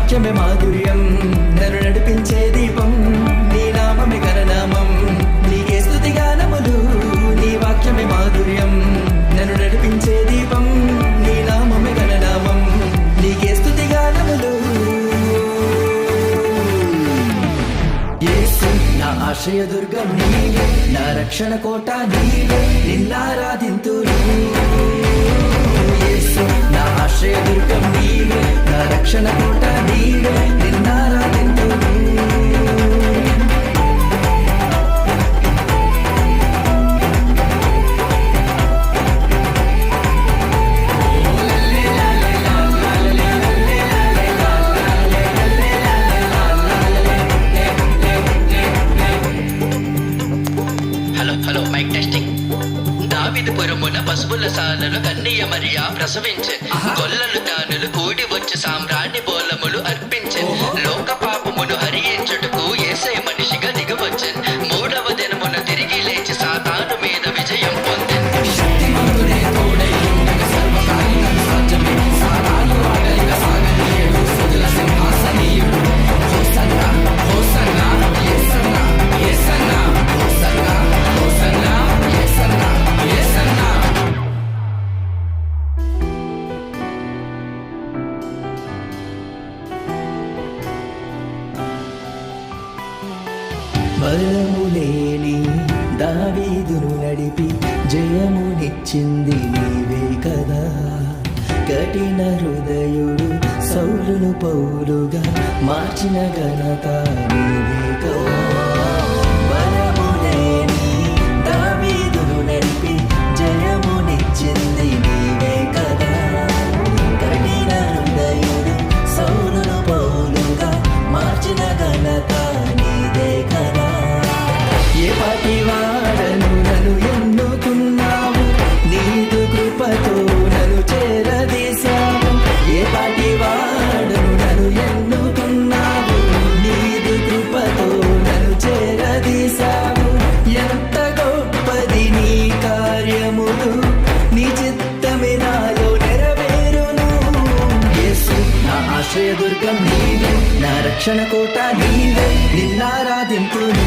వాక్యమే మాధుర్యం, నన్ను నడిపించే దీపం, నీ నామమే ఘననామం, నీకే స్తుతి గానములు. నీ వాక్యమే మాధుర్యం, నన్ను నడిపించే దీపం, నీ నామమే ఘననామం, నీకే స్తుతి గానములు. యేసు నా ఆశ్రయదుర్గం నీవే, నా రక్షణ కోట నీవే, నిన్నారాధింతును. యేసు నా ఆశ్రయదుర్గం నీవే, నా రక్షణ కోట నీవే, నిన్నారాధింతును. Hello mic testing. దావీదుపురమున పశువుల సాలను కన్నీయ మరియా ప్రసవించే, గొల్లలు దానులు కూడి వచ్చి సామ్రాణి బోలములు అర్పించే, లోక పాపమును హరించుటకు యేసే మనిషిగా దిగవచ్చే, మూడవ దినమున తిరిగి లేచి సాతాను మీద విజయం పొందే. బలములేని దావీదును నడిపి జయమునిచ్చింది నీవే కదా. కఠిన హృదయుడు సౌలును పౌలుగా మార్చిన ఘనత నీవే కదా. బలములేని దావీదును నడిపి జయమునిచ్చింది నీవే కదా. కఠిన హృదయుడు సౌలును పౌలుగా మార్చిన ఘనత నీదే కదా. ఏ పాటి వాడను నన్ను ఎన్నుకున్నావు, నీదు కృపతో నన్ను చేరదీశావు. ఏ పాటి వాడను నన్ను ఎన్నుకున్నావు, నీదు కృపతో నన్ను చేరదీశావు. ఎంత గొప్పది నీ కార్యములు, నీ చిత్తమే నాలో నెరవేరును. యేసు నా ఆశ్రయదుర్గం నీవే, నా రక్షణ కోట నీవే, నిన్నారాధింతును.